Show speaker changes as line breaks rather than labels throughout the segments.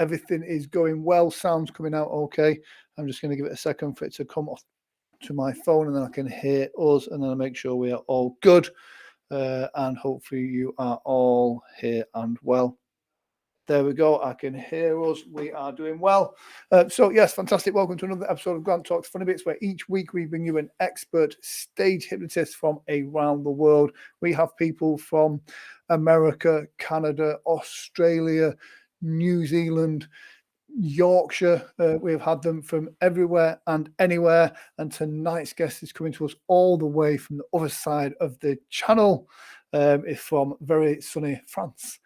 everything is going well. Sound's coming out okay. I'm just going to give it a second for it to come off to my phone, and then I can hear us, and then I make sure we are all good. And hopefully you are all here and well. There we go. I can hear us. We are doing well. So yes, fantastic. Welcome to another episode of Grant Talks Funny Bits, where each week we bring you an expert stage hypnotist from around the world. We have people from America, Canada, Australia, New Zealand, Yorkshire. We've had them from everywhere and anywhere, and tonight's guest is coming to us all the way from the other side of the channel. Is from very sunny France.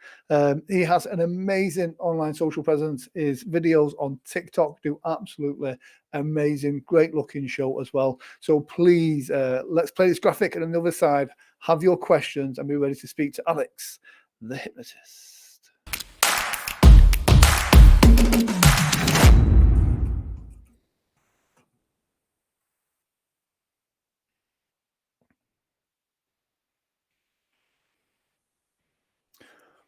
He has an amazing online social presence. His videos on TikTok do absolutely amazing, great looking show as well. So please, let's play this graphic, and on the other side, have your questions and be ready to speak to Alex, the hypnotist.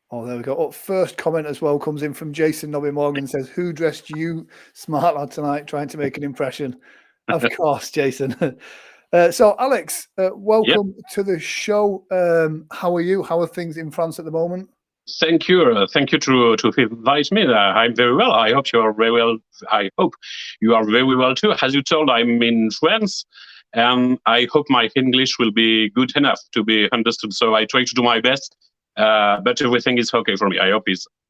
Oh, there we go. Oh, first comment as well comes in from Jason Nobby Morgan. Says, "Who dressed you smart lad tonight, trying to make an impression?" Of course, Jason. So, Alex, welcome to the show. How are you? How are things in France at the moment?
Thank you. Thank you to invite me. I'm very well. I hope you are very well. I hope you are very well too. As you told, I'm in France, and I hope my English will be good enough to be understood. So I try to do my best, but everything is okay for me. I hope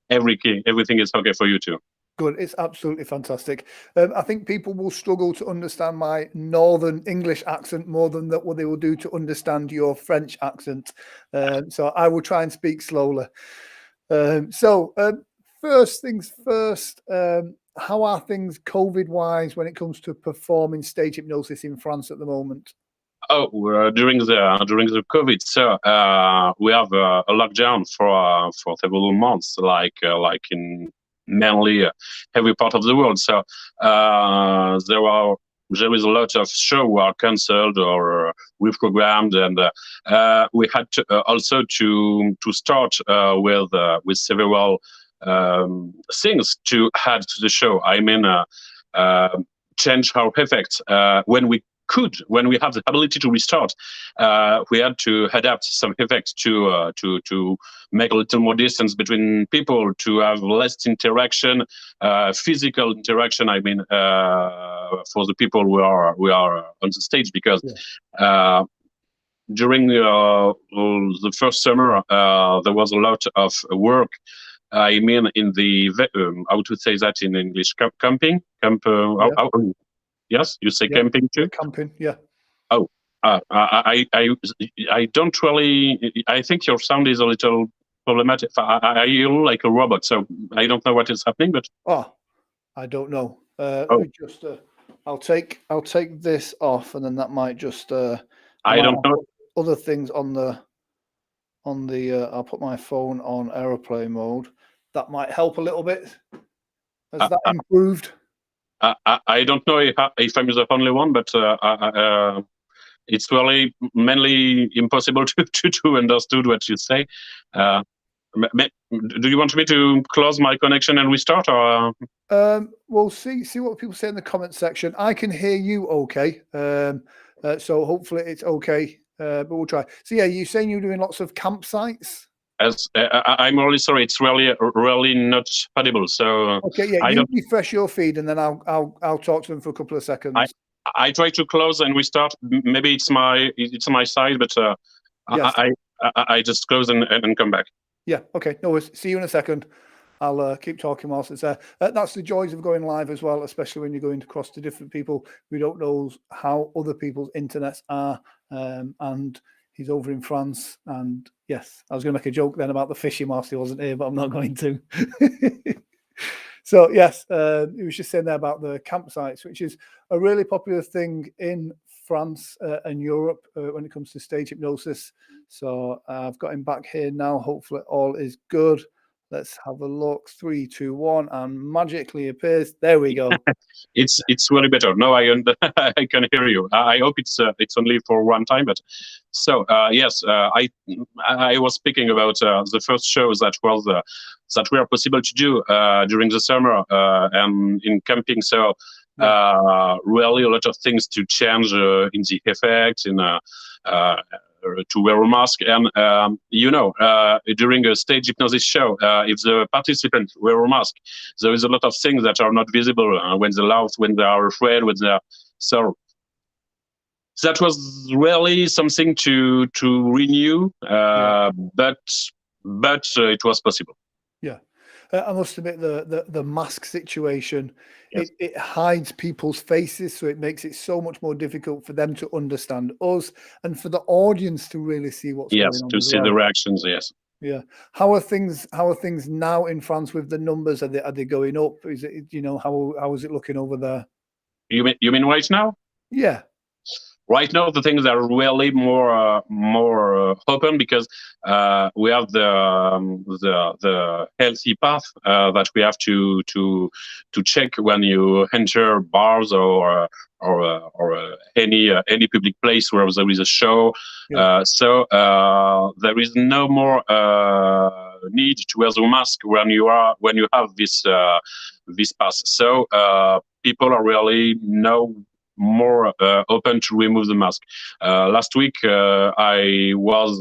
everything is okay for you too.
Good. It's absolutely fantastic. I think people will struggle to understand my northern English accent more than what they will do to understand your French accent. So I will try and speak slowly. First things first, how are things COVID-wise when it comes to performing stage hypnosis in France at the moment?
Oh, during the COVID, so we have a lockdown for several months, like in mainly every part of the world. So there is a lot of shows were cancelled or reprogrammed, and we had to, also to start with several things to add to the show. I mean, change our effects when we have the ability to restart. We had to adapt some effects to make a little more distance between people, to have less interaction, physical interaction. I mean, for the people who are on the stage, because during the first summer there was a lot of work. I mean, in the how to say that in English, camping. Yes, you say camping too?
Camping, yeah.
Oh, I don't really. I think your sound is a little problematic. I hear like a robot, so I don't know what is happening. But
I don't know. Let me just. I'll take this off, and then that might just.
I don't know.
Other things on the. I'll put my phone on airplane mode. That might help a little bit. Has that improved?
I don't know if I'm the only one, but it's really mainly impossible to understand what you say. Do you want me to close my connection and restart, or?
We'll see what people say in the comment section. I can hear you okay, so hopefully it's okay, but we'll try. So yeah, you're saying you're doing lots of campsites?
As I'm really sorry, it's really not audible. So
okay, yeah, you refresh your feed, and then I'll talk to them for a couple of seconds.
I try to close and restart. Maybe it's my side, but yes. I just close and come back.
Yeah. Okay. No worries. See you in a second. I'll keep talking whilst it's there. That's the joys of going live as well, especially when you're going across to different people. We don't know how other people's internets are, and he's over in France, and yes, I was going to make a joke then about the fishing whilst he wasn't here, but I'm not going to. So yes, he was just saying there about the campsites, which is a really popular thing in France and Europe when it comes to stage hypnosis. So I've got him back here now. Hopefully all is good. Let's have a look. 3, 2, 1, and magically appears. There we go.
It's really better. No, I can hear you. I hope it's only for one time, but So yes, I was speaking about the first shows that were possible to do during the summer and in camping. So really a lot of things to change in the effect, in to wear a mask, and during a stage hypnosis show, if the participants wear a mask, there is a lot of things that are not visible when they laugh, when they are afraid, when they are so. That was really something to renew, but it was possible.
Yeah, I must admit the mask situation,
Yes.
it hides people's faces, so it makes it so much more difficult for them to understand us and for the audience to really see what's
Yes,
going on
to
as
see
well.
the reactions. Yes.
Yeah. How are things now in France with the numbers? Are they going up? Is it, how is it looking over there?
You mean right now?
Yeah.
Right now, the things are really more open because we have the healthy path that we have to check when you enter bars or any public place where there is a show.
Yeah.
So there is no more need to wear the mask when you have this pass. So people are really now more open to remove the mask. Last week, I was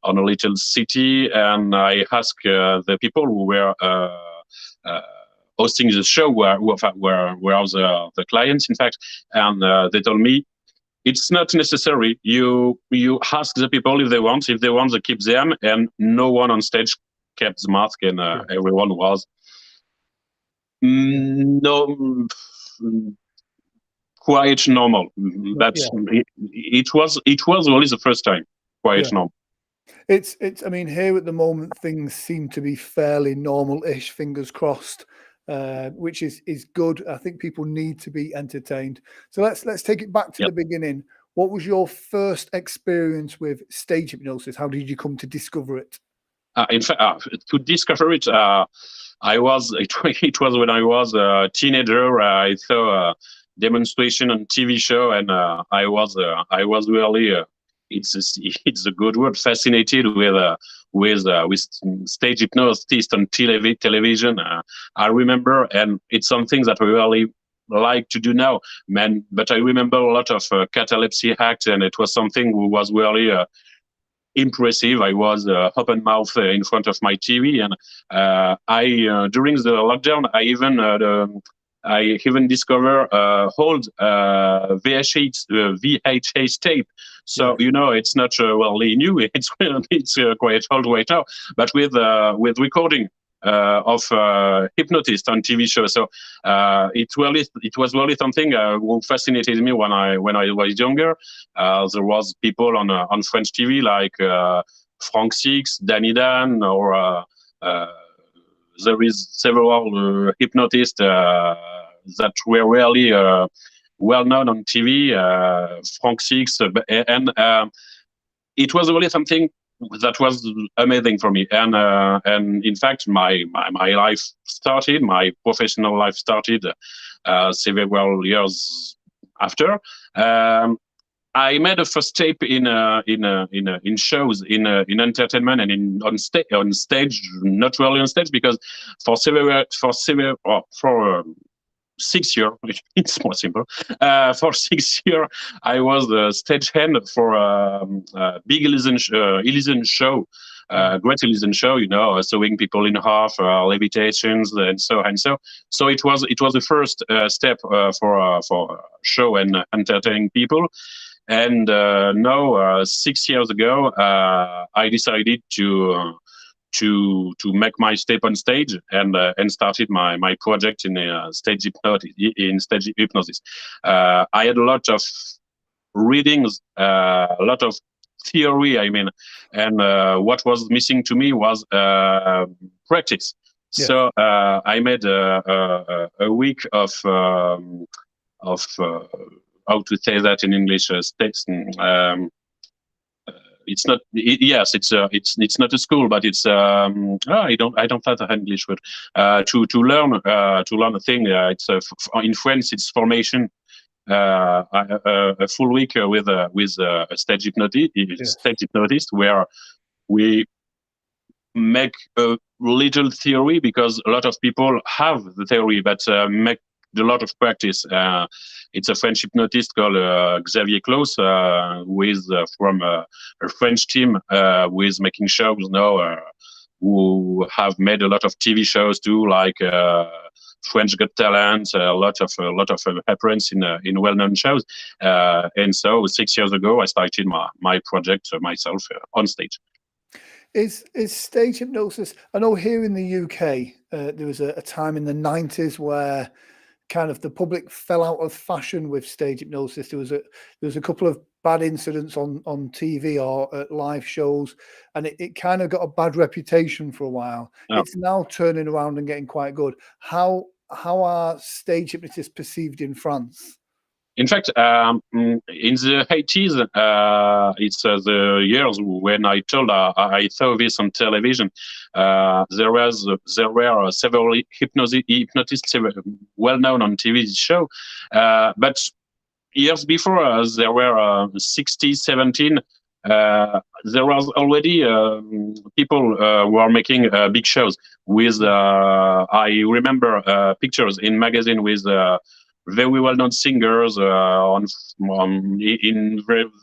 on a little city, and I asked the people who were hosting the show, where the clients, in fact, and they told me it's not necessary. You ask the people if they want. If they want, they keep them, and no one on stage kept the mask, and everyone was no. Quite normal. That's it was only the first time quite normal.
It's I mean, here at the moment things seem to be fairly normal-ish, fingers crossed, which is good. I think people need to be entertained. So let's take it back to the beginning. What was your first experience with stage hypnosis? How did you come to discover it?
In fact, to discover it, it was when I was a teenager. I saw a demonstration on TV show, and I was really it's a good word, fascinated with stage hypnotist on television. I remember, and it's something that I really like to do now, man. But I remember a lot of catalepsy acts, and it was something who was really impressive. I was open mouth in front of my TV, and I during the lockdown, I even discovered old VHS tape. So it's not really new. It's quite old right now, but with recording of Hypnotist on TV show. So it was really something who fascinated me when I was younger. There was people on French TV like Frank Six, Danny Dan, or there is several hypnotists that were really well known on TV. Frank Six, and it was really something that was amazing for me, and in fact my life started, my professional life started several years after. I made a first tape in shows, in entertainment, and on stage, not really on stage, because for 6 years, it's more simple. For 6 years, I was the stagehand for a big illusion show, great illusion show. Sewing people in half, levitations, and so and so. So it was the first step for show and entertaining people. And now, 6 years ago, I decided to make my step on stage, and started my project in stage hypnosis. I had a lot of readings, a lot of theory. I mean, and what was missing to me was practice. Yeah. So I made a week of how to say that in English, it's not. Yes, it's not a school, but it's. I don't have the English word. To learn a thing. It's in French. It's formation. a full week with a stage hypnotist, where we make a little theory, because a lot of people have the theory, but make a lot of practice. It's a French hypnotist called Xavier Claus, who is from a French team, who is making shows now, who have made a lot of TV shows too, like French Got Talent, a lot of appearance in well-known shows. And so 6 years ago, I started my project myself on stage.
Is stage hypnosis? I know here in the UK, there was a time in the 90s where kind of the public fell out of fashion with stage hypnosis. There was a couple of bad incidents on TV or at live shows, and it kind of got a bad reputation for a while.
Oh.
It's now turning around and getting quite good. How are stage hypnotists perceived in France?
In fact, in the 80s, it's the years when I saw this on television. There were several hypnotists well known on TV show, but years before, there were 16, 17. There was already people who are making big shows with. I remember pictures in magazine with. Very well-known singers in very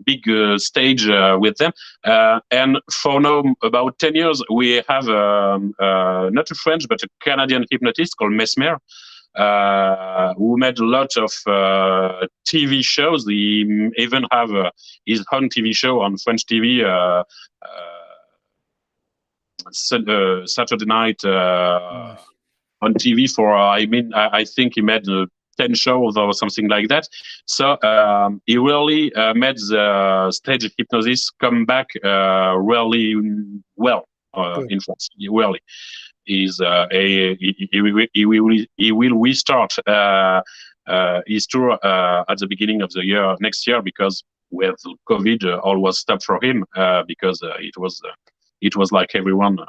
big stage with them, and for now about 10 years we have not a French but a Canadian hypnotist called Mesmer, who made a lot of TV shows. He even have his own TV show on French TV. Saturday night. Nice. On TV for, I think he made 10 shows or something like that. So he really made the stage hypnosis come back really well in France. Really, he will restart his tour at the beginning of the year next year, because with COVID all was stopped for him, because it was like everyone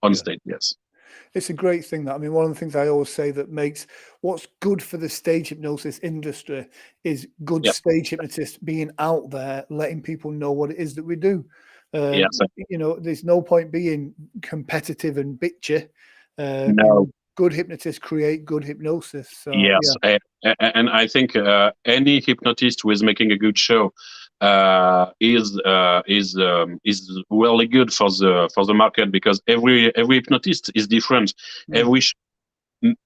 on stage. Yes.
It's a great thing. That, I mean, one of the things I always say that makes what's good for the stage hypnosis industry is good stage hypnotists being out there, letting people know what it is that we do.
Yes.
You know, there's no point being competitive and bitchy.
No.
You know, good hypnotists create good hypnosis. So,
yes, and I think any hypnotist who is making a good show is really good for the market, because every hypnotist is different.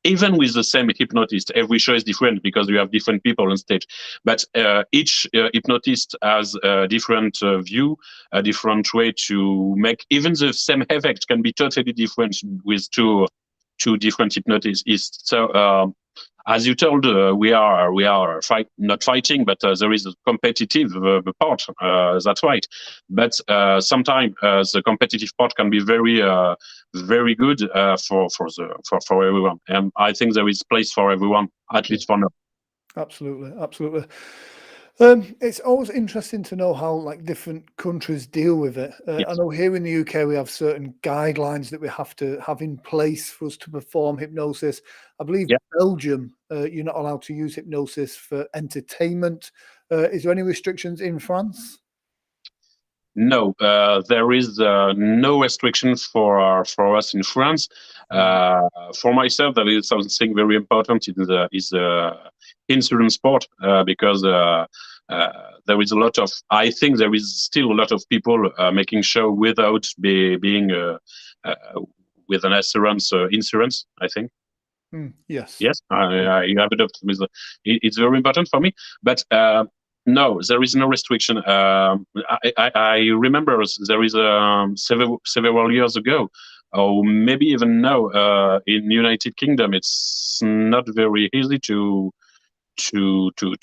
Even with the same hypnotist, every show is different, because you have different people on stage. But each hypnotist has a different view, a different way to make. Even the same effect can be totally different with two different hypnotists. So as you told, we are not fighting, but there is a competitive part. That's right. But sometimes the competitive part can be very good for everyone. And I think there is place for everyone, at least for now.
Absolutely, absolutely. It's always interesting to know how like different countries deal with it. I know here in the UK we have certain guidelines that we have to have in place for us to perform hypnosis. I believe Belgium, you're not allowed to use hypnosis for entertainment. Is there any restrictions in France?
No, there is no restriction for us in France. For myself, that is something very important is insurance part, because there is a lot of. I think there is still a lot of people making show without being with an insurance. I think.
Yes.
Yes, I have it up with. It's very important for me, but. No, there is no restriction. I remember there is several years ago, or maybe even now, in United Kingdom, it's not very easy to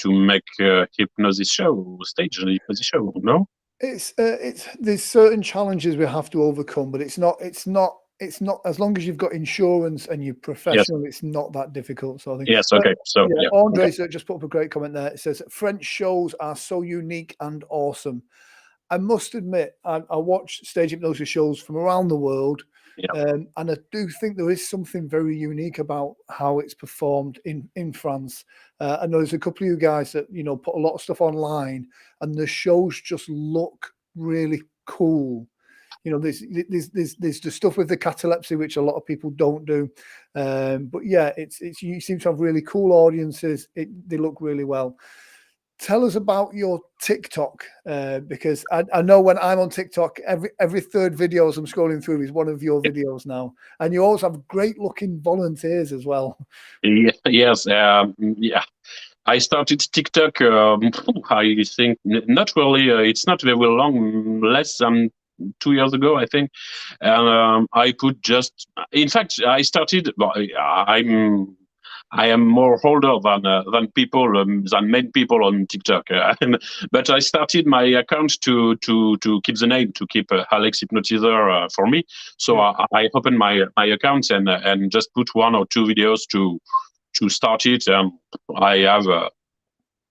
make a hypnosis show, stage hypnosis show. No,
it's there's certain challenges we have to overcome, but it's not as long as you've got insurance and you're professional, it's not that difficult. So I think.
Yes. Okay. So
Andre's just put up a great comment there. It says French shows are so unique and awesome. I must admit, I watch stage hypnosis shows from around the world,
Yeah.
And I do think there is something very unique about how it's performed in France. I know there's a couple of you guys that, you know, put a lot of stuff online, and the shows just look really cool. You know, there's the stuff with the catalepsy, which a lot of people don't do. But yeah, it's you seem to have really cool audiences. They look really well. Tell us about your TikTok, because I know when I'm on TikTok, every third video as I'm scrolling through is one of your videos now, and you always have great looking volunteers as well.
Yes. Yeah. I started TikTok. I think not really. It's not very long, less than 2 years ago, I think. And I could just. In fact, I started. Well, I am more older than people than many people on TikTok. But I started my account to keep the name, to keep Alex Hypnotizer for me. So I opened my account and just put 1 or 2 videos to start it. I have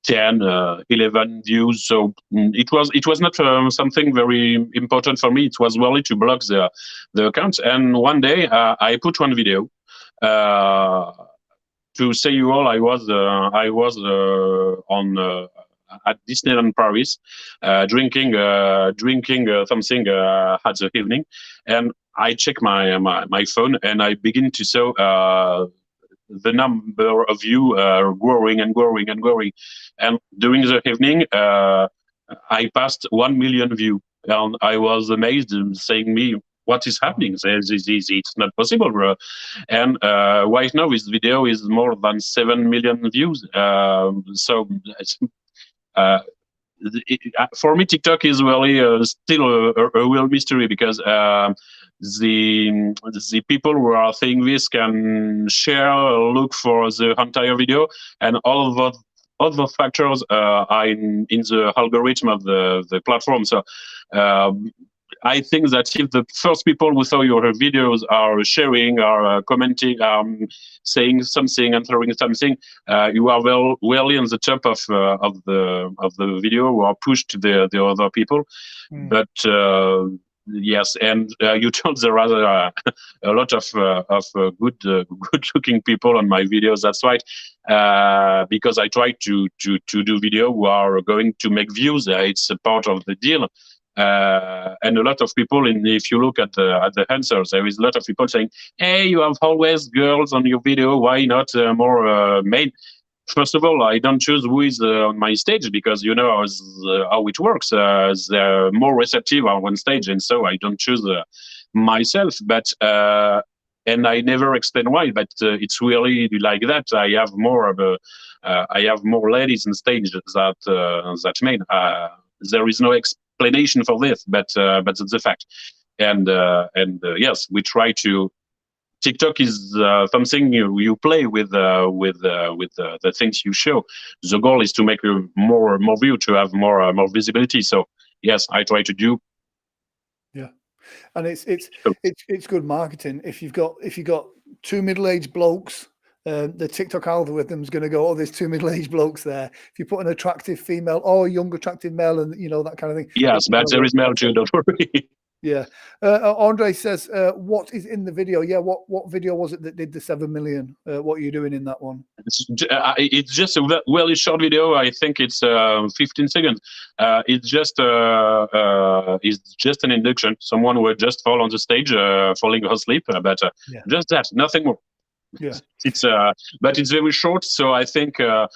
10, 11 views. So it was not something very important for me. It was really to block the account. And one day I put 1 video. To say you all, I was on at Disneyland Paris, drinking something at the evening, and I check my phone and I begin to saw the number of you growing and growing and growing, and during the evening I passed 1 million view, and I was amazed, saying me, what is happening? It's not possible, bro. And right now this video is more than 7 million views. So for me, TikTok is really still a real mystery, because the people who are seeing this can share, look for the entire video, and all of other factors are in the algorithm of the platform. So I think that if the first people who saw your videos are sharing, are commenting, saying something, answering something, you are well in the top of the video, who are pushed to the other people. But yes, and you told there are a lot of good looking people on my videos. That's right, because I try to do video who are going to make views. It's a part of the deal. And a lot of people, if you look at the answers, there is a lot of people saying, "Hey, you have always girls on your video. Why not more men?" First of all, I don't choose who is on my stage, because you know how it works. They're more receptive on one stage, and so I don't choose myself. But and I never explain why. But it's really like that. I have more ladies on stage that men. There is no explanation for this, but it's a fact. And yes, we try to. TikTok is something you play with the things you show. The goal is to make more view, to have more visibility. So yes, I try to do.
Yeah, and it's good marketing. If you've got 2 middle-aged blokes, the TikTok algorithm is going to go, oh, there's 2 middle-aged blokes there. If you put an attractive female or a young attractive male, and you know, that kind of thing.
Yes, but there is male too. Don't worry.
Yeah. Andre says, what is in the video? Yeah, what video was it that did the 7 million? What are you doing in that one?
It's just a really short video. I think it's 15 seconds. It's just an induction. Someone will just fall on the stage, falling asleep, but just that, nothing more.
Yeah,
it's but it's very short, so I think the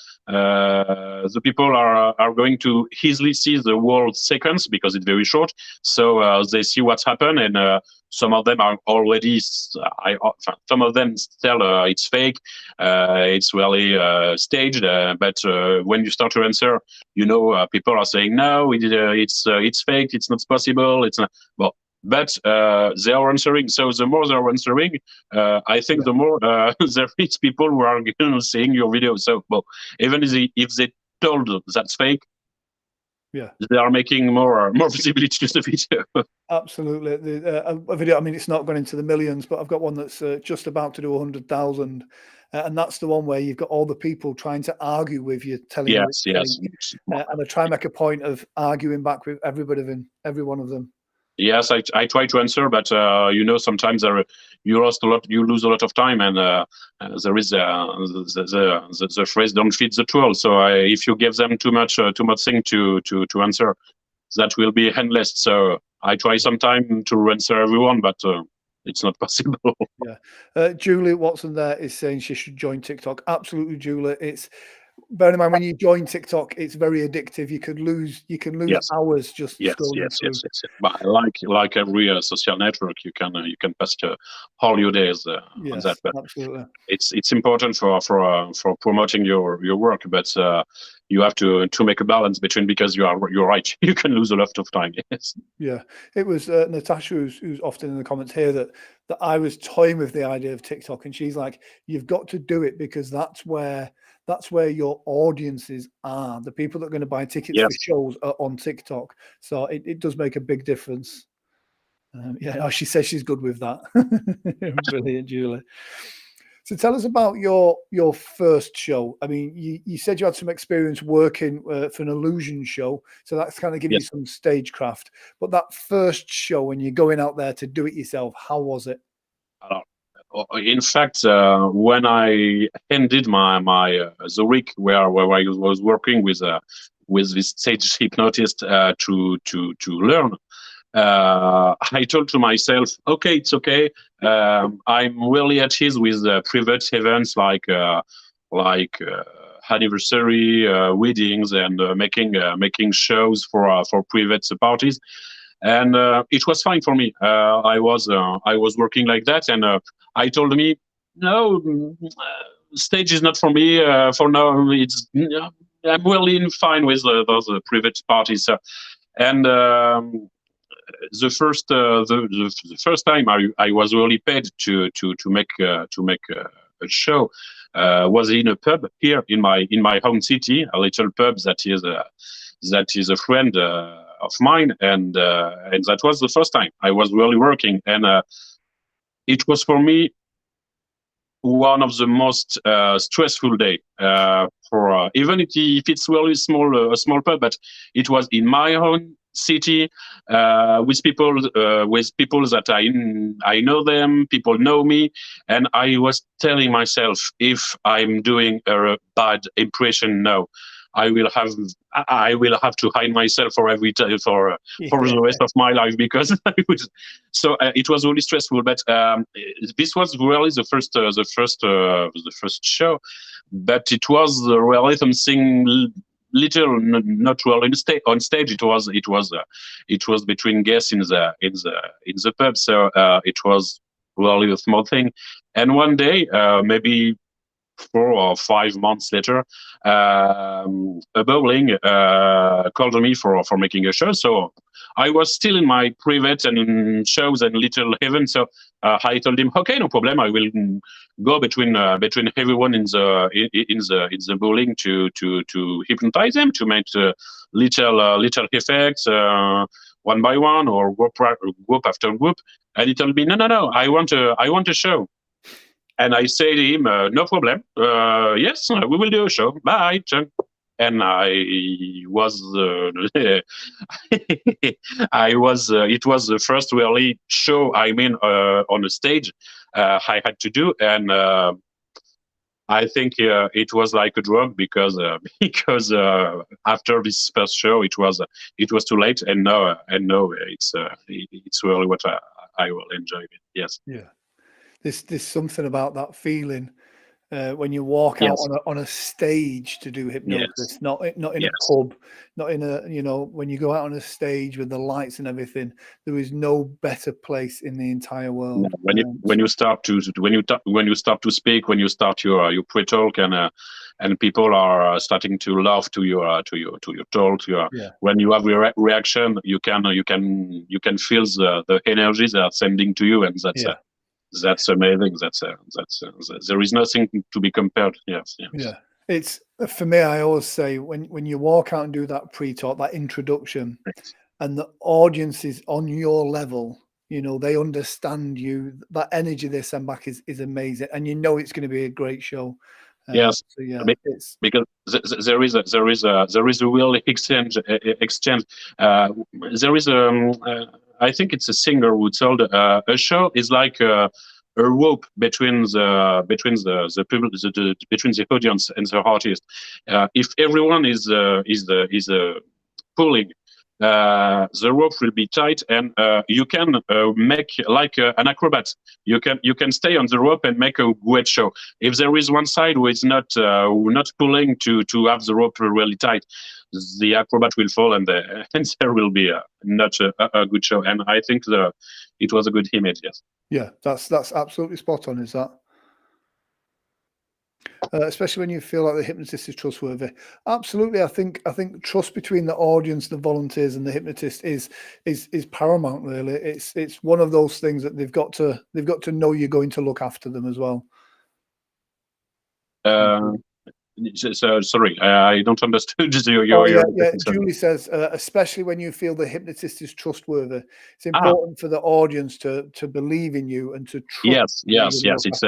people are going to easily see the whole sequence, because it's very short. So they see what's happened, and some of them are already. Some of them tell it's fake, it's really staged. But when you start to answer, you know, people are saying no, it's fake, it's not possible, it's not. Well, but they are answering. So the more they are answering, I think the more there is people who are seeing your video. So, well, even if they told that's fake, they are making more visibility to the video.
Absolutely. A video, I mean, it's not going into the millions, but I've got one that's just about to do 100,000. And that's the one where you've got all the people trying to argue with you, telling you it's fake. And I try and make a point of arguing back with every one of them.
Yes, I try to answer, but sometimes you lose a lot of time, and there is the phrase "don't feed the troll." So if you give them too much thing to answer, that will be endless. So I try sometime to answer everyone, but it's not possible.
Yeah. Julie Watson there is saying she should join TikTok. Absolutely, Julie. It's, bear in mind, when you join TikTok, it's very addictive. You can lose
Yes.
hours just
Yes,
scrolling
yes,
through.
yes. But like every social network, you can pass all your days on
Yes,
that. But
absolutely.
it's important for promoting your work, but you have to make a balance between, because you're right. You can lose a lot of time. Yes.
Yeah, it was Natasha who's often in the comments here that I was toying with the idea of TikTok, and she's like, "You've got to do it, because that's where your audiences are. The people that are going to buy tickets for
Yes.
shows are on TikTok, so it does make a big difference." Yeah, oh, she says she's good with that. Brilliant, Julie. So tell us about your first show. I mean, you said you had some experience working for an illusion show, so that's kind of giving you
Yes.
some stagecraft. But that first show, when you're going out there to do it yourself, how was it?
In fact, when I ended my the week where I was working with this stage hypnotist to learn, I told to myself, okay, it's okay. I'm really at ease with private events like anniversary weddings, and making shows for private parties, and it was fine for me. I was working like that, and I told me, no, stage is not for me for now. I'm really fine with those private parties. And the first time I was really paid to make a show was in a pub here in my home city, a little pub that is a friend of mine, and that was the first time I was really working, and it was for me one of the most stressful day for even if it's really small a small pub, but it was in my own city with people that I know them, people know me, and I was telling myself, if I'm doing a bad impression now, I will have to hide myself for every time for the rest of my life, because so it was really stressful. But this was really the first show, but it was really something little, not really on stage. It was between guests in the pub, so it was really a small thing. And one day, maybe 4 or 5 months later, a bowling called me for making a show. So I was still in my private and shows and little events. So I told him, okay, no problem. I will go between everyone in the bowling to hypnotize them, to make little effects one by one, or group after group. And he told me, no, I want a show. And I say to him, no problem. Yes, we will do a show. Bye. And I was, it was the first really show, I mean, on a stage I had to do. And I think it was like a drug, because after this first show, it was too late. And now it's really what I will enjoy it. Yes.
Yeah, there's something about that feeling when you walk out
Yes.
on a stage to do hypnosis,
Yes.
not in
Yes.
a pub, not in a, when you go out on a stage with the lights and everything, there is no better place in the entire world.
When you start to speak, when you start your pre-talk, and people are starting to laugh to your talk,
Yeah.
when you have a reaction, you can feel the energy they are sending to you, and that's amazing. There is nothing to be compared. Yes.
Yeah. It's, for me, I always say, when you walk out and do that pre-talk, that introduction, and the audience is on your level, they understand you, that energy they send back is amazing, and it's going to be a great show.
Yes.
So yeah, it's,
Because there is a real exchange. There is I think it's a singer who told a show is like a rope between the people, between the audience and the artist. If everyone is pulling, the rope will be tight, and you can make like an acrobat. You can stay on the rope and make a great show. If there is one side who is not pulling to have the rope really tight, the acrobat will fall, and there will be not a good show. And I think it was a good image. Yes.
Yeah, that's absolutely spot on. Is that? Especially when you feel like the hypnotist is trustworthy. Absolutely, I think trust between the audience, the volunteers, and the hypnotist is paramount. Really, it's one of those things that they've got to know you're going to look after them as well.
So sorry, I don't understand your.
Yeah. Julie says, especially when you feel the hypnotist is trustworthy, it's important for the audience to believe in you and to trust.
Yes. It's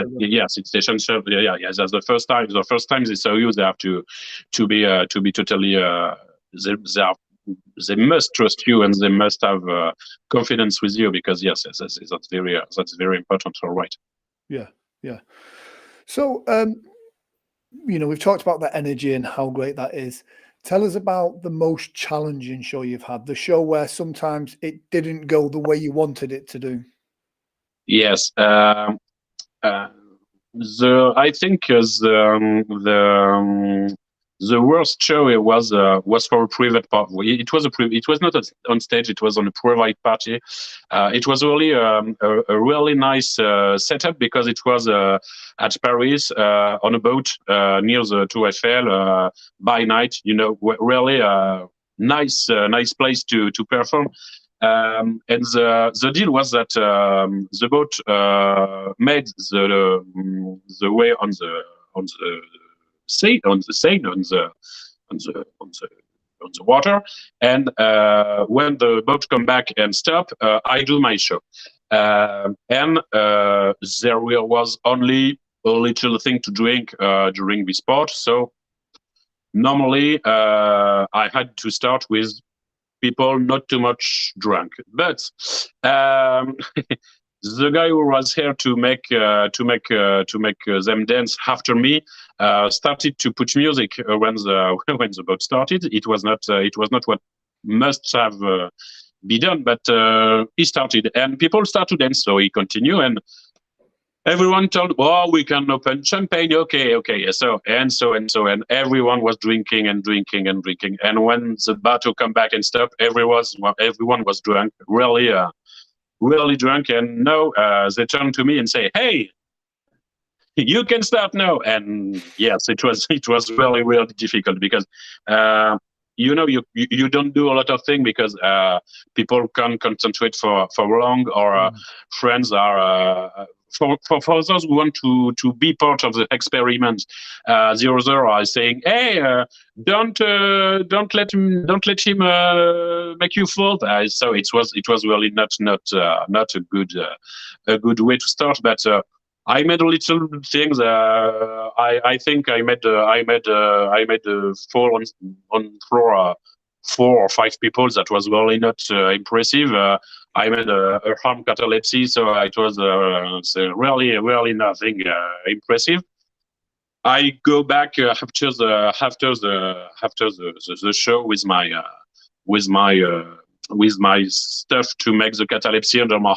essential. Yeah. That's the first time. The first time they saw you, they have to be totally. They must trust you, and they must have confidence with you, because that's very important. All right.
Yeah. So we've talked about that energy and how great that is. Tell us about the most challenging show you've had, the show where sometimes it didn't go the way you wanted it to do.
Yes. I think the worst show was for a private party. It was not on stage. It was on a private party. It was really a really nice setup, because it was at Paris on a boat near the Tour Eiffel by night. Really nice place to perform. And the deal was that the boat made the way on the water, and when the boat come back and stop, I do my show, and there was only a little thing to drink during this part. So normally I had to start with people not too much drunk, but the guy who was here to make them dance after me started to put music when the boat started. It was not what must have be done, but he started, and people start to dance. So he continued, and everyone told, "Oh, we can open champagne." Okay. So, and everyone was drinking. And when the battle come back and stop, everyone was drunk, really drunk. And now they turn to me and say, "Hey, you can start now." And yes, it was really difficult, because you don't do a lot of things, because people can't concentrate for long, or friends are for those who want to be part of the experiment. The other are saying, "Hey, don't let him make you fall." So it was really not a good way to start, but. I made a little things. I think I made fall on floor 4 or 5 people. That was really not impressive. I made a arm catalepsy, so it was really nothing impressive. I go back after the show with my stuff to make the catalepsy under my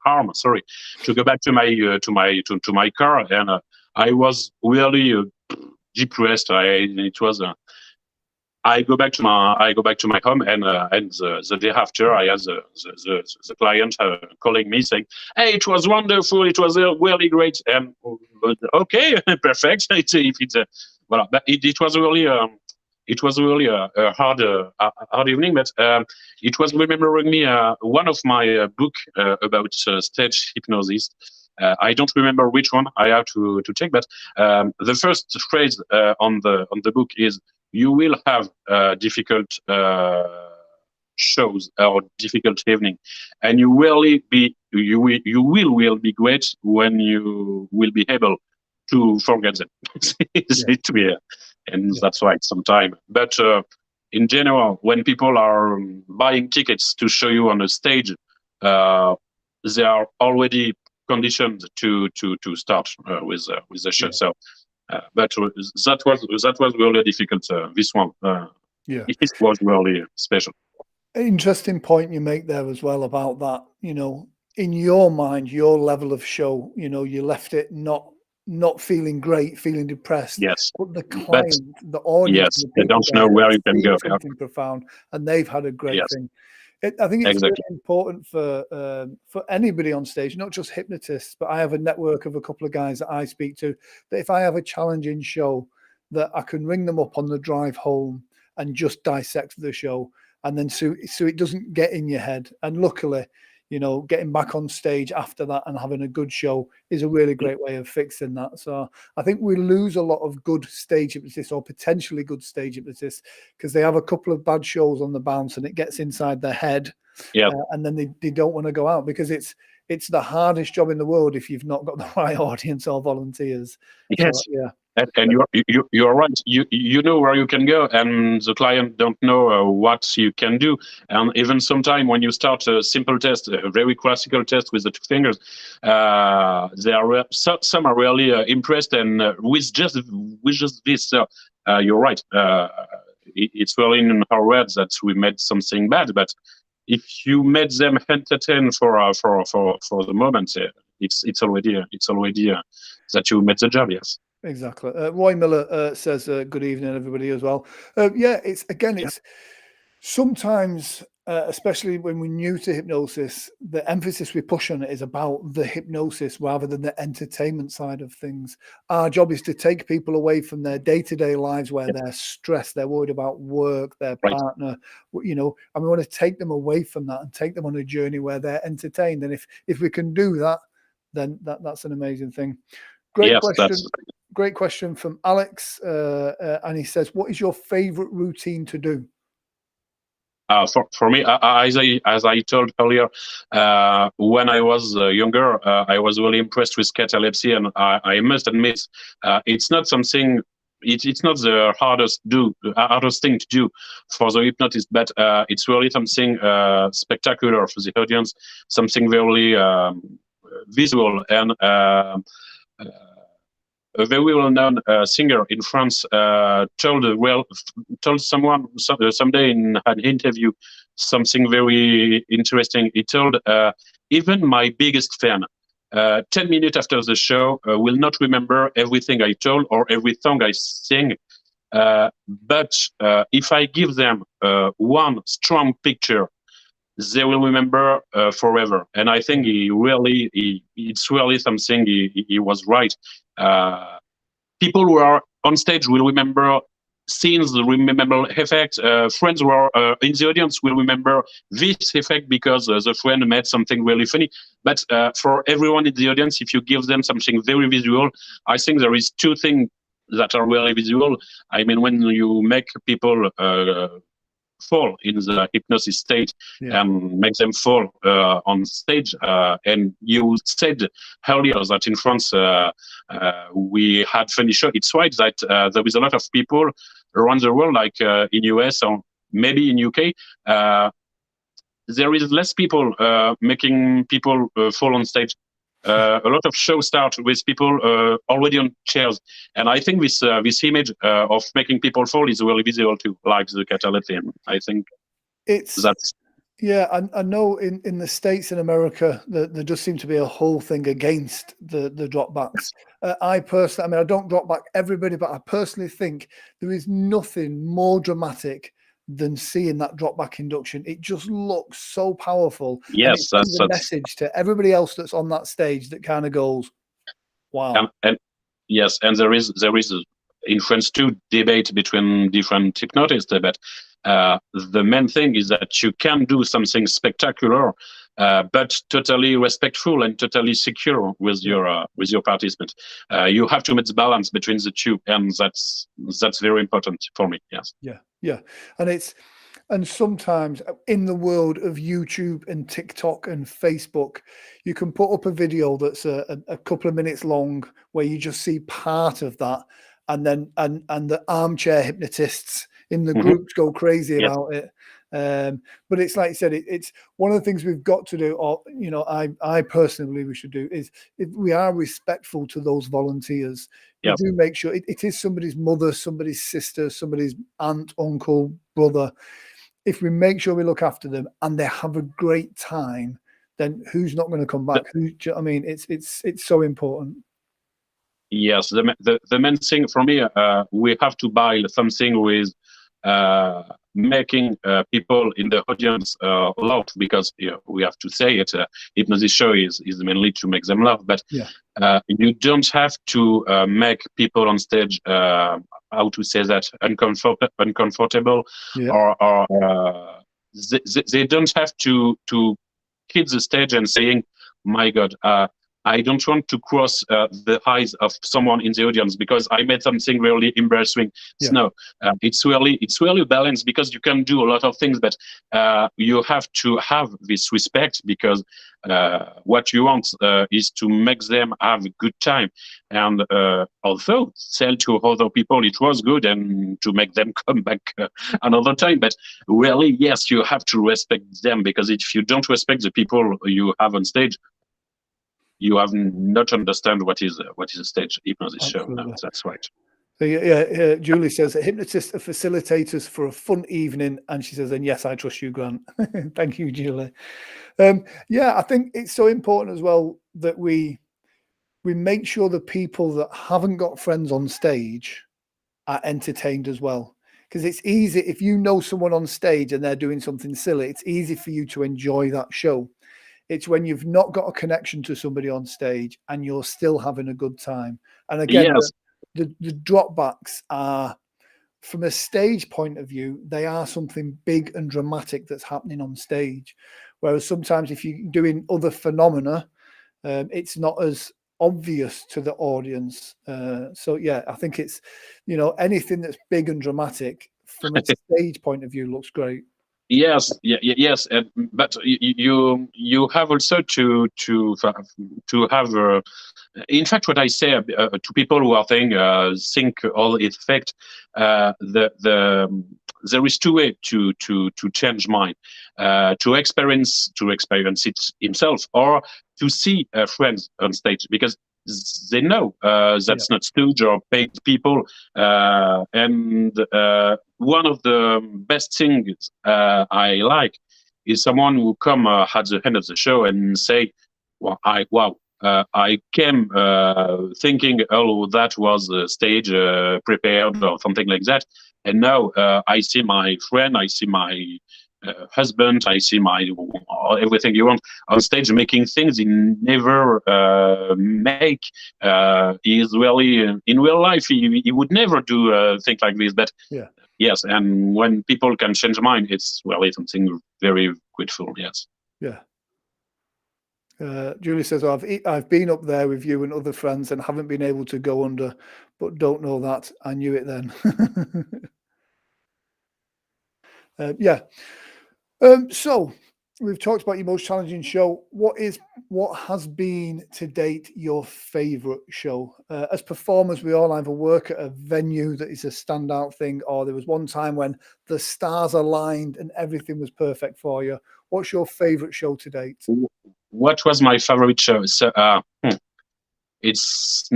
arm. Sorry, to go back to my car, and I was really depressed. I go back to my home, and the day after, I had the client calling me saying, "Hey, it was wonderful. It was really great." And okay, perfect. If it's well, but it was really. It was really a hard evening, but it was remembering me one of my book about stage hypnosis. I don't remember which one. I have to check, but the first phrase on the book is, "You will have difficult shows or difficult evening, and you will be great when you will be able to forget them." And that's right, sometime. But in general, when people are buying tickets to show you on a stage, they are already conditioned to start with the show. So, but that was really difficult. This one, it was really special.
Interesting point you make there as well about that. In your mind, your level of show, you left it not feeling great, feeling depressed.
Yes,
but the client, the audience,
yes, they don't know where you can go.
Something profound, and they've had a great thing. I think it's
exactly
really important for anybody on stage, not just hypnotists, but I have a network of a couple of guys that I speak to, that if I have a challenging show, that I can ring them up on the drive home and just dissect the show, and then so it doesn't get in your head. And luckily, getting back on stage after that and having a good show is a really great way of fixing that. So I think we lose a lot of good stage hypnotists, or potentially good stage hypnotists, because they have a couple of bad shows on the bounce and it gets inside their head. And then they don't want to go out, because it's the hardest job in the world if you've not got the right audience or volunteers.
Yes.
So,
and you're right. You know where you can go, and the client don't know what you can do. And even sometimes when you start a simple test, a very classical test with the 2 fingers, they are some are really impressed, and with just this. So you're right. It's really in our heads that we made something bad, but if you made them entertain for the moment, it's already that you made the job. Yes.
Exactly. Roy Miller says good evening, everybody, as well. It's sometimes, especially when we're new to hypnosis, the emphasis we push on it is about the hypnosis rather than the entertainment side of things. Our job is to take people away from their day-to-day lives where they're stressed, they're worried about work, their partner, and we want to take them away from that and take them on a journey where they're entertained. And if we can do that, then that's an amazing thing. Great question. Great question from Alex, and he says, "What is your favorite routine to do?"
For me, as I told earlier, when I was younger, I was really impressed with catalepsy, and I must admit, it's not something. It's not the hardest thing to do for the hypnotist, but it's really something spectacular for the audience, something very visual, and a very well-known singer in France told someone someday in an interview something very interesting. He told, even my biggest fan, 10 minutes after the show, will not remember everything I told or every song I sing. But if I give them one strong picture, they will remember forever. And I think it's really something he was right. People who are on stage will remember scenes, remember effects. Friends who are in the audience will remember this effect because the friend made something really funny. But for everyone in the audience, if you give them something very visual, I think there is 2 things that are really visual. I mean, when you make people fall in the hypnosis state and make them fall on stage. And you said earlier that in France we had funny show. It's right that there is a lot of people around the world, like in US or maybe in UK. There is less people making people fall on stage. A lot of shows start with people already on chairs, and I think this image of making people fall is really visual too, like the catalepsy. I think that's.
Yeah, I know in the States and America, there does seem to be a whole thing against the dropbacks. I personally, I don't drop back everybody, but I personally think there is nothing more dramatic than seeing that drop back induction. It just looks so powerful.
Yes,
that's a message to everybody else that's on that stage that kind of goes, wow.
And yes, and there is in France too debate between different hypnotists, but the main thing is that you can do something spectacular, but totally respectful and totally secure with your participant. You have to make the balance between the 2, and that's very important for me. Yes.
Yeah, and sometimes in the world of YouTube and TikTok and Facebook, you can put up a video that's a couple of minutes long where you just see part of that, and then and the armchair hypnotists in the
Mhm.
groups go crazy
Yes.
about it. But it's like you said, it's one of the things we've got to do, or I personally believe we should do, is if we are respectful to those volunteers, we
Yes.
do make sure it is somebody's mother, somebody's sister, somebody's aunt, uncle, brother. If we make sure we look after them and they have a great time, then who's not going to come back? Do you know what I mean? It's so important.
Yes, the main thing for me, we have to buy something with making people in the audience laugh, because we have to say it. Hypnosis show is mainly to make them laugh, but
Yeah.
You don't have to make people on stage, how to say that, uncomfortable,
Yeah.
or they don't have to hit the stage and saying, "My God, I don't want to cross the eyes of someone in the audience because I made something really embarrassing."
Yeah.
No, it's really balanced, because you can do a lot of things, but you have to have this respect, because what you want is to make them have a good time, and also tell to other people it was good, and to make them come back another time. But really, yes, you have to respect them, because if you don't respect the people you have on stage, you have not understand what is a stage hypnosis show. No,
Absolutely.
that's right.
So yeah, Julie says a hypnotist are facilitators for a fun evening, and she says, "And yes, I trust you, Grant." Thank you, Julie. Yeah, I think it's so important as well that we make sure the people that haven't got friends on stage are entertained as well. Because it's easy if you know someone on stage and they're doing something silly, it's easy for you to enjoy that show. It's when you've not got a connection to somebody on stage and you're still having a good time. And again,
Yes.
the dropbacks are, from a stage point of view, they are something big and dramatic that's happening on stage. Whereas sometimes if you're doing other phenomena, it's not as obvious to the audience. So yeah, I think it's, anything that's big and dramatic from a stage point of view looks great.
Yes, yes, but you have also to have. In fact, what I say to people who are think all is fake. There is two ways to change mind, to experience it himself, or to see friends on stage, because they know that's not staged or paid people, and one of the best things I like is someone who come at the end of the show and say, "Well, I came thinking, oh, that was stage prepared or something like that, and now I see my friend, I see my husband, I see my everything you want on stage making things he never make. He is really in real life. He would never do things like this, but."
Yeah.
Yes, and when people can change mind, it's really something very grateful. Yes.
Yeah. Julie says, oh, I've been up there with you and other friends and haven't been able to go under, but don't know that. I knew it then. Yeah. So we've talked about your most challenging show. What has been to date your favorite show? As performers, we all either work at a venue that is a standout thing, or there was one time when the stars aligned and everything was perfect for you. What's your favorite show to date?
What was my favorite show? So, it's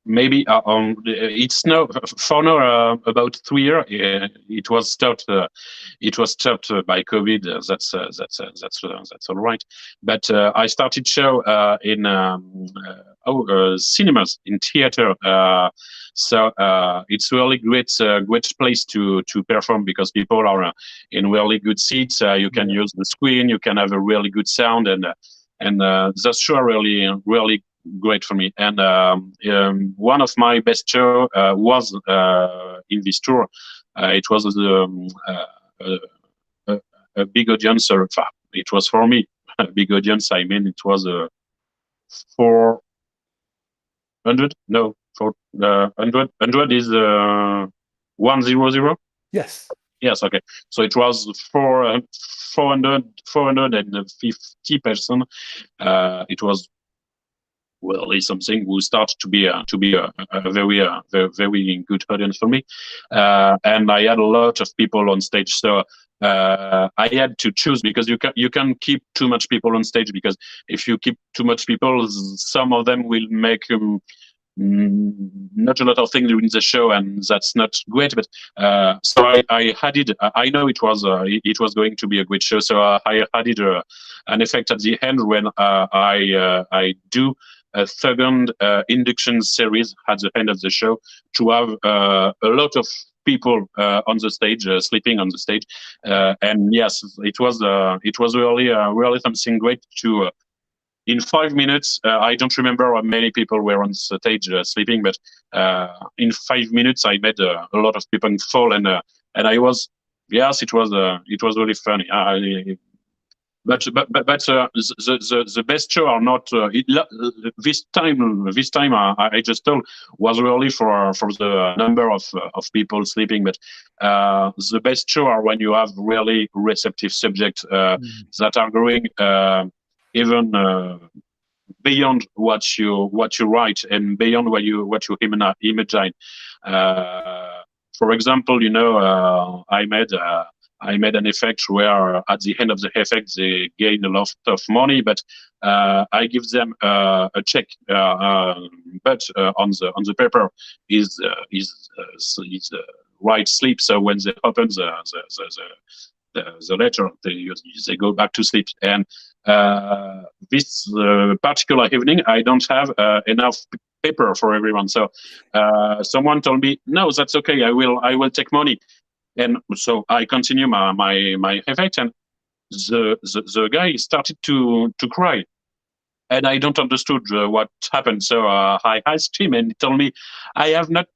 maybe it's no for now about 3 years. It was stopped. It was stopped by COVID. That's all right. But I started show in cinemas, in theater. So it's really great place to perform, because people are in really good seats. You can use the screen. You can have a really good sound, and the show really great for me. And one of my best show was in this tour. It was a big audience. It was for me a big audience. I mean, it was 400. No, 400 is 100.
Yes.
Yes. Okay. So it was 450 person. It was really something who started to be a very good audience for me, and I had a lot of people on stage. So I had to choose, because you can keep too much people on stage, because if you keep too much people, some of them will make not a lot of things during the show, and that's not great. But so I added. I know it was going to be a great show, so I added an effect at the end when I do a second induction series at the end of the show, to have a lot of people on the stage, sleeping on the stage, and yes, it was really something great to. In 5 minutes, I don't remember how many people were on stage sleeping, but in 5 minutes, I made a lot of people fall, and I was, yes, it was really funny. The best show are not this time. I just told was really for the number of people sleeping, but the best show are when you have really receptive subjects that are going even beyond what you write, and beyond what you imagine. For example, I made an effect where at the end of the effect they gain a lot of money, but I give them a check, but on the paper is right sleep. So when they open the letter, they go back to sleep. And this particular evening, I don't have enough paper for everyone. So someone told me, "No, that's okay. I will take money." And so I continue my effect, and the guy started to cry. And I don't understood what happened. So I asked him, and he told me, I have not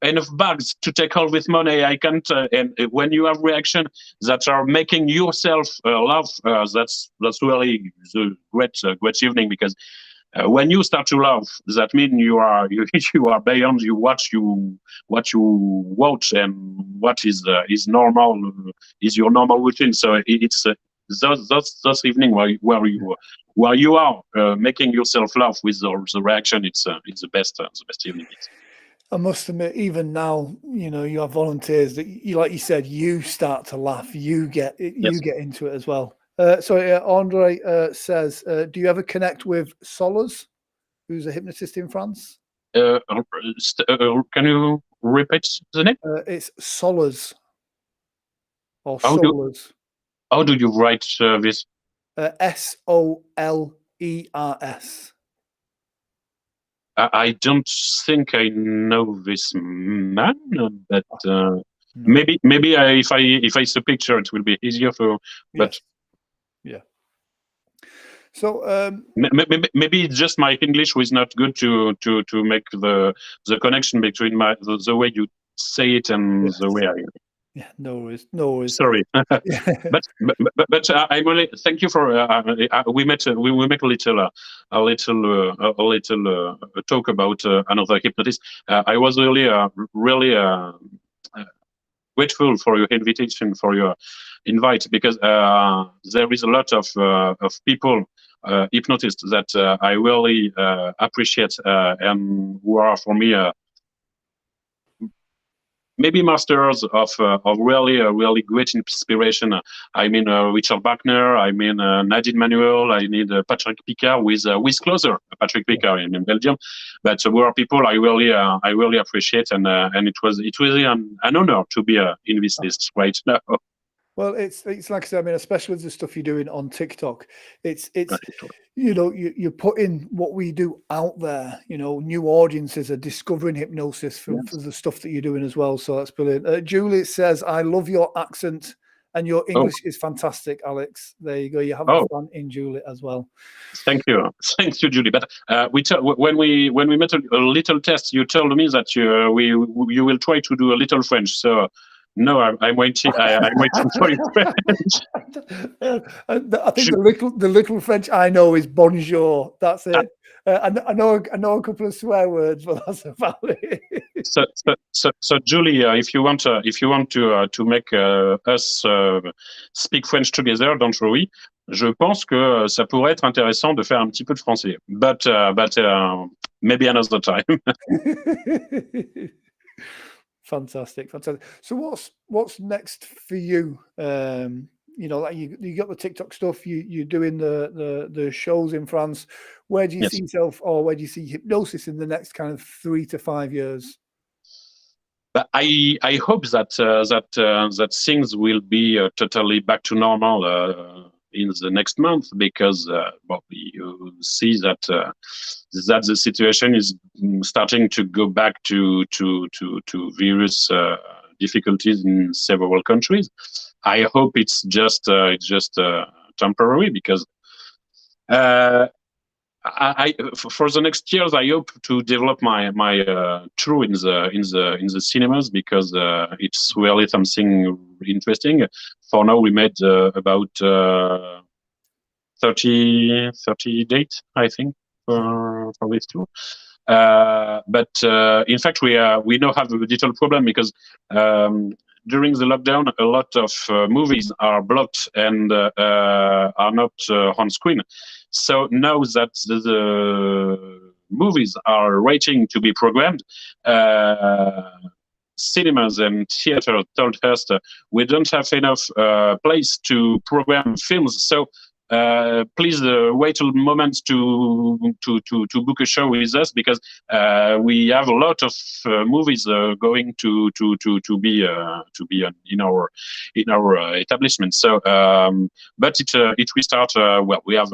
enough bags to take all this money. I can't. And when you have reaction that are making yourself laugh, that's really the great evening, because when you start to laugh, that means you are beyond what you watch, and what is normal, is your normal routine. So it's those evening where you are making yourself laugh with the reaction. It's the best evening.
I must admit, even now, you have volunteers that like you said, you start to laugh, you get into it as well. Andre says, do you ever connect with Solas, who's a hypnotist in France?
Can you repeat the name?
It's Solas, or
How
Solas.
How do you write this?
Solers.
I don't think I know this man, but maybe if I see a picture, it will be easier for. But
yeah. So
maybe it's just my English was not good to make the connection between the way you say it and the way I.
Yeah, no worries.
Sorry, but I really thank you for we met a little talk about another hypnotist. I was really grateful for your invitation, for your invite, because there is a lot of people, hypnotists, that I really appreciate, and who are for me maybe masters of really great inspiration. I mean Richard Bachner, I mean Nadine Manuel, I mean Patrick Picard with Closer, Patrick Picard in Belgium. But who are people I really appreciate, and it was really an honor to be in this list right now.
Well, it's like I said, I mean, especially with the stuff you're doing on TikTok, it's you're putting what we do out there. New audiences are discovering hypnosis for the stuff that you're doing as well. So that's brilliant. Julie says, "I love your accent and your English is fantastic, Alex." There you go. You have a fan in Julie as well.
Thank you, Julie. But when we met a little test, you told me that you will try to do a little French. So No, I'm waiting. I'm waiting for your French.
I think the little French I know is bonjour. That's it. I know a couple of swear words, but that's about it.
So Julie, if you want to make us speak French together, don't worry. Je pense que ça pourrait être intéressant de faire un petit peu de français, but maybe another time.
Fantastic. So what's next for you? Like you got the TikTok stuff. You're doing the shows in France. Where do you see yourself, or where do you see Hypnosis in the next kind of 3 to 5 years?
But I hope that things will be totally back to normal in the next month, because you see that the situation is starting to go back to various difficulties in several countries. I hope it's just temporary, because for the next years, I hope to develop my tour in the cinemas, because it's really something interesting. For now, we made about 30 dates, I think, for this tour. But in fact, we now have a little problem, because during the lockdown, a lot of movies are blocked and are not on screen. So now that the movies are waiting to be programmed, cinemas and theaters told us we don't have enough place to program films. So please wait a moment to book a show with us, because we have a lot of movies going to be in our establishment. So, but it will start. Well, we have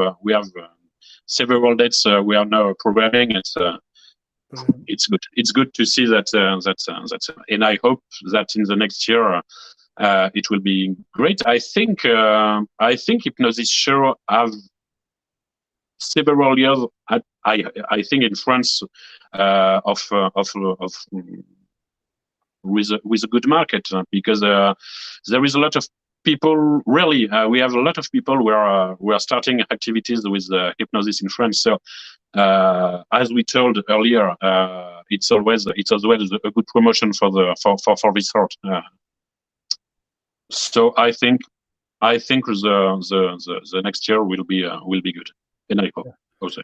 several dates we are now programming. It's good. It's good to see that and I hope that in the next year. It will be great. I think Hypnosis show have several years. I think in France with a good market, because there is a lot of people. Really, we have a lot of people who are starting activities with Hypnosis in France. So as we told earlier, it's always a good promotion for this sort. So I think the next year will be good, and I hope also.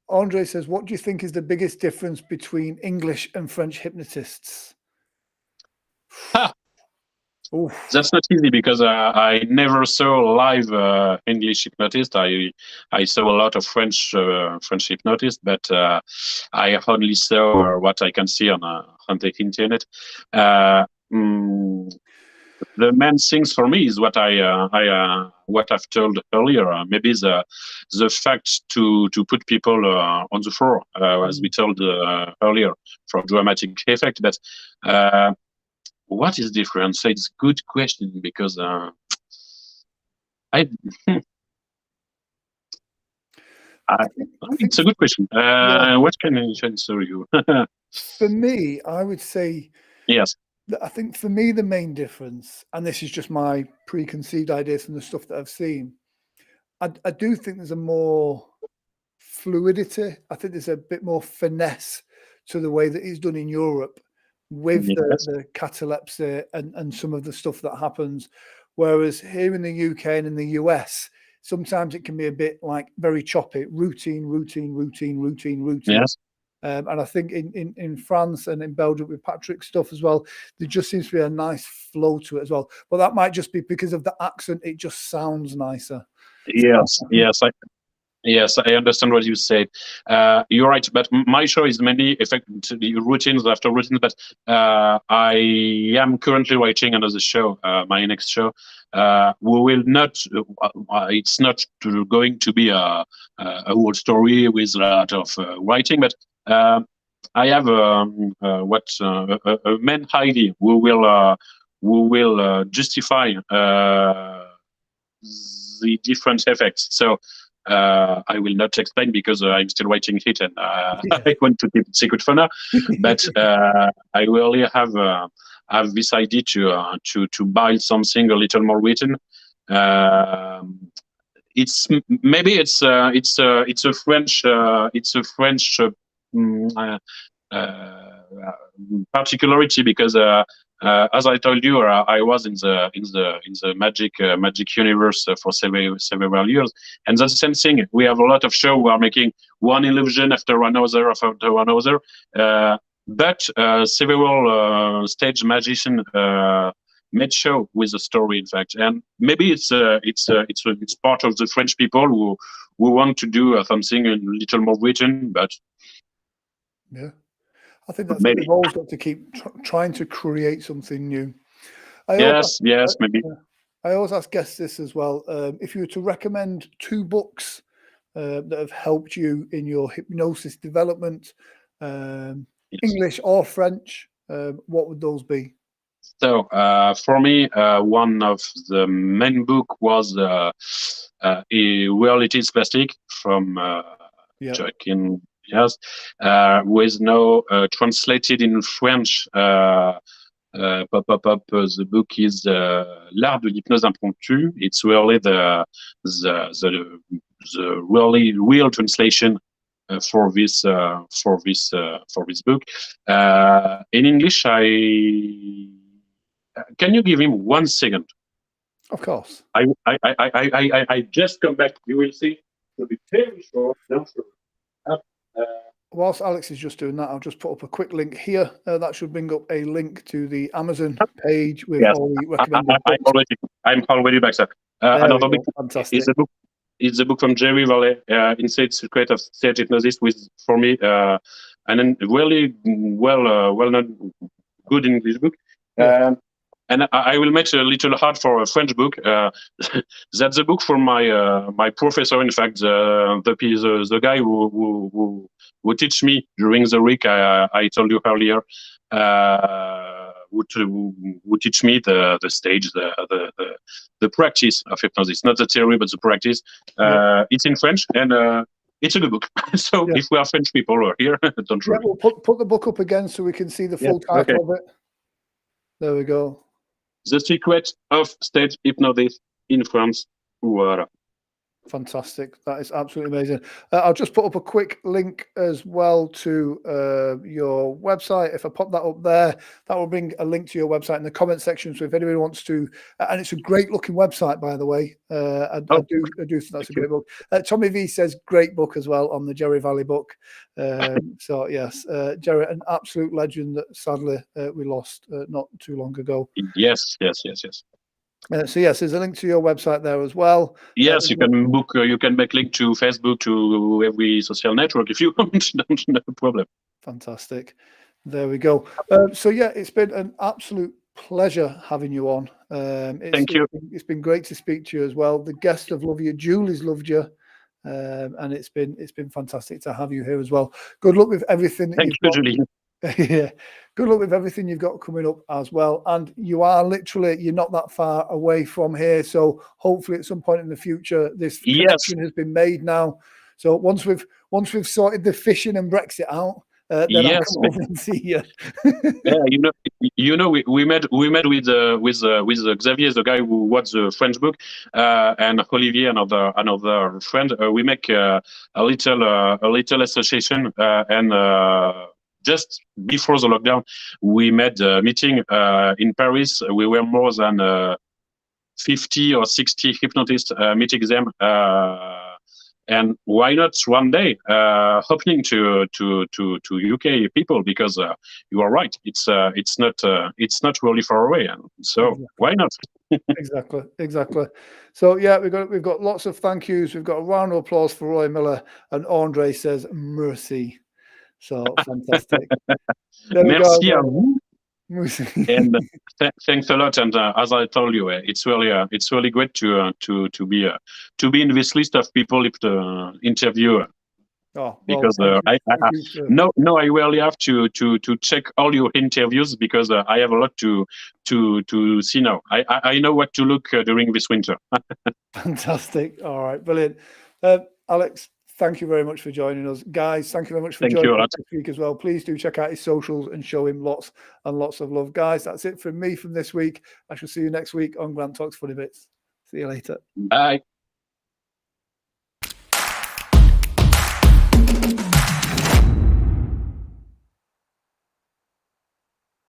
Andre says, what do you think is the biggest difference between English and French hypnotists?
That's not easy, because I never saw live English hypnotist. I saw a lot of French hypnotists, but I only saw what I can see on the internet. The main things for me is what I've told earlier. Maybe the fact to put people on the floor, as we told earlier, for dramatic effect. But what is different? So it's a good question, because it's a good question. What can I answer you?
For me, I would say
yes.
I think for me, the main difference, and this is just my preconceived ideas from the stuff that I've seen, I do think there's a more fluidity. I think there's a bit more finesse to the way that it's done in Europe with the catalepsy and some of the stuff that happens. Whereas here in the UK and in the US, sometimes it can be a bit like very choppy, routine.
Yes.
And I think in France and in Belgium with Patrick's stuff as well, there just seems to be a nice flow to it as well. But that might just be because of the accent; it just sounds nicer.
Yes, I understand what you said. You're right, but my show is mainly routines after routines. But I am currently writing another show, my next show. We will not. It's not going to be a whole story with a lot of writing, but I have a main idea. We will justify the different effects. So I will not explain, because I'm still writing it, and I want to keep it secret for now. But I really have have this idea to build something a little more written. It's maybe it's a French particularity, because as I told you, I was in the magic universe for several years, and that's the same thing. We have a lot of shows who are making one illusion after another after another, but several stage magicians made show with a story, in fact, and maybe it's part of the French people who want to do something a little more written, but
yeah. I think that's
maybe.
We've always got to keep trying to create something new.
Yes, maybe.
I always ask guests this as well. If you were to recommend 2 books that have helped you in your hypnosis development,
Yes.
English or French, what would those be?
So for me, one of the main book was Reality is Plastic from Joaquin. Yes, with no translated in French. The book is L'art de l'hypnose impromptue. It's really the really real translation for this book. In English, can you give him 1 second?
Of course.
I just come back. You will see. It'll be very short.
Whilst Alex is just doing that, I'll just put up a quick link here. That should bring up a link to the Amazon page with all the recommended books.
I'm already back, sir. Another book is the book from Jerry Valley, Inside Secret of Stage Hypnosis, with, for me, and really well-known, good English book. And I will make it a little hard for a French book. That's the book from my professor. In fact, the guy who teach me during the week I told you earlier, who teach me the stage, the practice of hypnosis, not the theory but the practice. It's in French, and it's a good book. So if we are French people here, don't worry.
We'll put the book up again so we can see the full title of it. There we go.
The Secret of Stage Hypnosis in France. Voilà.
Fantastic. That is absolutely amazing. I'll just put up a quick link as well to your website. If I pop that up there, that will bring a link to your website in the comment section. So if anybody wants to, and it's a great looking website, by the way. I do think that's a great book. Tommy V says great book as well on the Jerry Valley book. So yes, Jerry, an absolute legend that sadly we lost not too long ago.
Yes.
So yes, there's a link to your website there as well.
Yes, you can book. You can make link to Facebook, to every social network if you want. No problem.
Fantastic. There we go. So yeah, it's been an absolute pleasure having you on.
Thank you.
It's been great to speak to you as well. The guests have loved you. Julie's loved you, and it's been fantastic to have you here as well. Good luck with everything.
Thank you, Julie.
Yeah, good luck with everything you've got coming up as well. And you're not that far away from here, so hopefully at some point in the future this connection has been made now. So once we've sorted the fishing and Brexit out, then I'll come over and see you.
We met with Xavier, the guy who wrote the French book, and Olivier, another friend. We make a little association, and just before the lockdown, we made a meeting in Paris. We were more than 50 or 60 hypnotists meeting them. And why not one day opening to UK people? Because you are right, it's not really far away, and so why not?
Exactly. So yeah, we've got lots of thank yous. We've got a round of applause for Roy Miller, and Andre says merci. So fantastic.
Merci à vous. And thanks a lot. And as I told you, it's really great to be in this list of people to interview. Because I really have to check all your interviews, because I have a lot to see now. I know what to look during this winter.
Fantastic. All right, brilliant. Alex, thank you very much for joining us. Guys, thank you very much for
Thank
joining
you.
us this week as well. Please do check out his socials and show him lots and lots of love. Guys, that's it from me from this week. I shall see you next week on Grant Talks Funny Bits. See you later.
Bye.